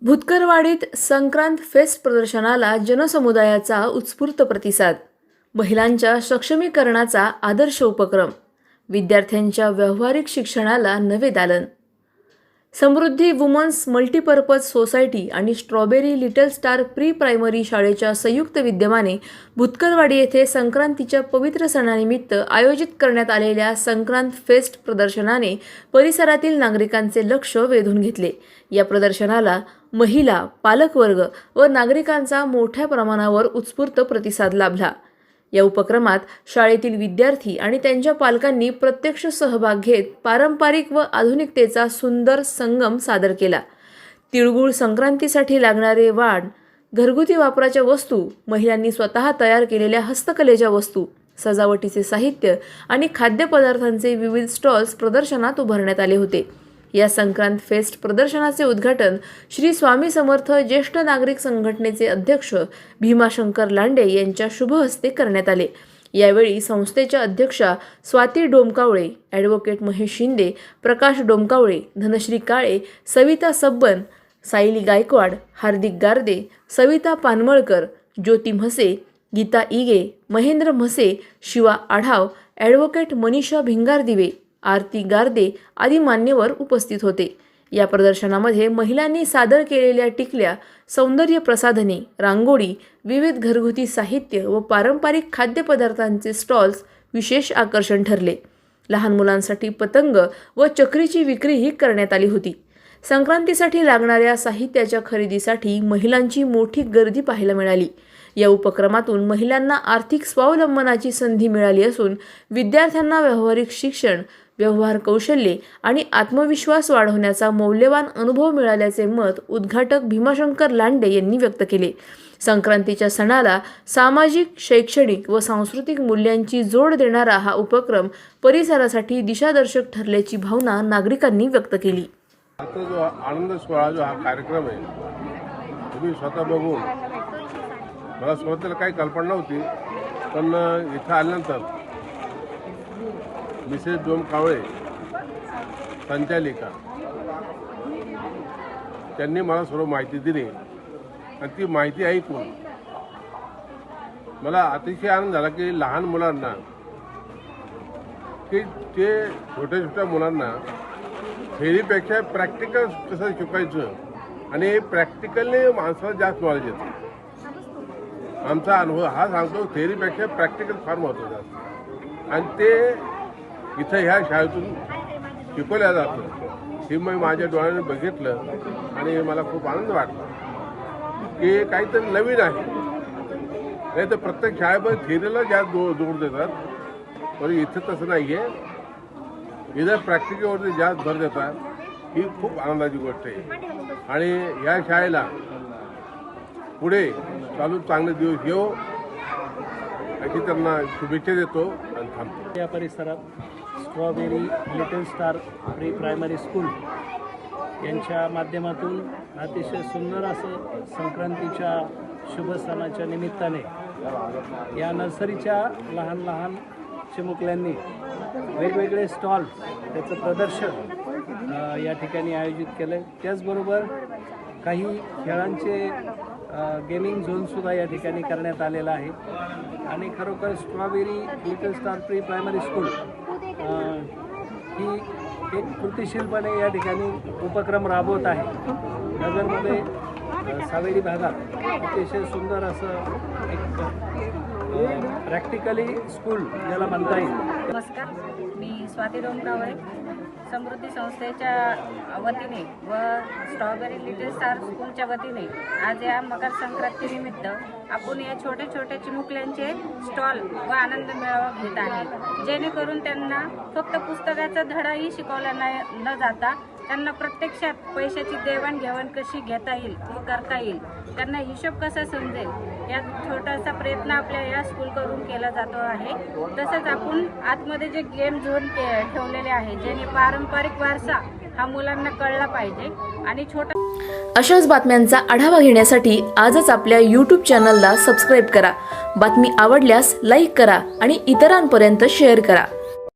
भुतकरवाडीत Sankrant fest प्रदर्शनाला जनसमुदायाचा उत्स्फूर्त प्रतिसाद. महिलांच्या सक्षमीकरणाचा आदर्श उपक्रम. विद्यार्थ्यांच्या व्यावहारिक शिक्षणाला नवे दालन. समृद्धी वुमन्स मल्टीपर्पज सोसायटी आणि strawberry little star pre primary शाळेच्या संयुक्त विद्यमाने भुतकरवाडी येथे संक्रांतीच्या पवित्र सणानिमित्त आयोजित करण्यात आलेल्या संक्रांत फेस्ट प्रदर्शनाने परिसरातील नागरिकांचे लक्ष वेधून घेतले. या प्रदर्शनाला महिला, पालकवर्ग व नागरिकांचा मोठ्या प्रमाणावर उत्स्फूर्त प्रतिसाद लाभला. या उपक्रमात शाळेतील विद्यार्थी आणि त्यांच्या पालकांनी प्रत्यक्ष सहभाग घेत पारंपरिक व आधुनिकतेचा सुंदर संगम सादर केला. तिळगुळ संक्रांतीसाठी लागणारे वाण, घरगुती वापराच्या वस्तू, महिलांनी स्वतः तयार केलेल्या हस्तकलेच्या वस्तू, सजावटीचे साहित्य आणि खाद्यपदार्थांचे विविध स्टॉल्स प्रदर्शनात उभारण्यात आले होते. या संक्रांत फेस्ट प्रदर्शनाचे उद्घाटन श्री स्वामी समर्थ ज्येष्ठ नागरिक संघटनेचे अध्यक्ष भीमाशंकर लांडे यांच्या शुभ हस्ते करण्यात आले. यावेळी संस्थेच्या अध्यक्षा स्वाती डोमकावळे, ॲडव्होकेट महेश शिंदे, प्रकाश डोमकावळे, धनश्री काळे, सविता सब्बन, सायली गायकवाड, हार्दिक गारदे, सविता पानमळकर, ज्योती म्हसे, गीता इगे, महेंद्र म्हसे, शिवा आढाव, ॲडव्होकेट मनीषा भिंगारदिवे, आरती गारदे आदी मान्यवर उपस्थित होते. या प्रदर्शनामध्ये महिलांनी सादर केलेल्या टिकल्या, सौंदर्य प्रसाधने, रांगोळी, विविध घरगुती साहित्य व पारंपरिक खाद्यपदार्थांचे स्टॉल्स विशेष आकर्षण ठरले. लहान मुलांसाठी पतंग व चक्रीची विक्रीही करण्यात आली होती. संक्रांतीसाठी लागणाऱ्या साहित्याच्या खरेदीसाठी महिलांची मोठी गर्दी पाहायला मिळाली. या उपक्रमातून महिलांना आर्थिक स्वावलंबनाची संधी मिळाली असून विद्यार्थ्यांना व्यावहारिक शिक्षण, व्यवहार कौशल्ये आणि आत्मविश्वास वाढवण्याचा मौल्यवान अनुभव मिळाल्याचे मत उद्घाटक भीमाशंकर लांडे यांनी व्यक्त केले. संक्रांतीच्या सणाला सामाजिक, शैक्षणिक व सांस्कृतिक मूल्यांची जोड देणारा हा उपक्रम परिसरासाठी दिशादर्शक ठरल्याची भावना नागरिकांनी व्यक्त केली. आता जो आनंद सोहळा जो हा कार्यक्रम आहे, तुम्ही स्वतः बघून मला सुरुवातीला काही कल्पना नव्हती, पण इथं आल्यानंतर मिसेस डोमकावळे संचालिका त्यांनी मला सर्व माहिती दिली आणि ती माहिती ऐकून मला अतिशय आनंद झाला की लहान मुलांना, की ते छोट्या छोट्या मुलांना थेअरीपेक्षा प्रॅक्टिकल कसं शिकायचं आणि प्रॅक्टिकलने माणसाला जास्त नॉलेज येतं. आमचा अनुभव हा सांगतो, थेअरीपेक्षा प्रॅक्टिकल फार महत्त्वाचं असतं आणि ते इथं ह्या शाळेतून शिकवल्या जातं. हे मी माझ्या डोळ्याने बघितलं आणि मला खूप आनंद वाटला की काहीतरी नवीन आहे. नाही तर प्रत्येक शाळेमध्ये थेअरीला जास्त जोर देतात, पण इथं तसं नाही आहे. इथं प्रॅक्टिकलवरती जास्त भर देतात. ही खूप आनंदाची गोष्ट आहे आणि ह्या शाळेला पुढे चालू चांगले दिवस येऊ अशी त्यांना शुभेच्छा देतो आणि थांबतो. या परिसरात strawberry little star pre primary school यांच्या माध्यमातून अतिशय सुंदर असं संक्रांतीच्या शुभ सणाच्या निमित्ताने या नर्सरीच्या लहान लहान चिमुकल्यांनी वेगवेगळे स्टॉल त्याचं प्रदर्शन या ठिकाणी आयोजित केलं. त्याचबरोबर काही खेळांचे गेमिंग झोनसुद्धा या ठिकाणी करण्यात आलेला आहे आणि खरोखर strawberry little star pre primary school ही एक कृतिशीलपणे या ठिकाणी उपक्रम राबवत आहे. नगरमध्ये सावेडी भागात अतिशय सुंदर असं एक प्रॅक्टिकली स्कूल ज्याला म्हणता येईल. नमस्कार, मी स्वाती डोमकावळे, समृद्धी संस्थेच्या वतीने व स्ट्रॉबेरी लिटल स्टार स्कूलच्या वतीने आज या मकर संक्रांतीनिमित्त आपण या छोट्या छोट्या चिमुकल्यांचे स्टॉल व आनंद मेळावा घेत आहे, जेणेकरून त्यांना फक्त पुस्तकाचा धडाही शिकवला न जाता त्यांना प्रत्यक्षात पैशाची देवाणघेवाण कशी घेता येईल व करता येईल, त्यांना हिशोब कसा समजेल, या छोटासा प्रयत्न आपल्या या स्कूल करून केला जातो आहे. तसंच आपण आतमध्ये जे गेम झोन ठेवलेले आहे, ज्याने पारंपरिक वारसा हा मुलांना कळला पाहिजे आणि छोटा. अशाच बातम्यांचा आढावा घेण्यासाठी आजच आपल्या YouTube चॅनलला सबस्क्राईब करा. बातमी आवडल्यास लाईक करा आणि इतरांपर्यंत शेअर करा.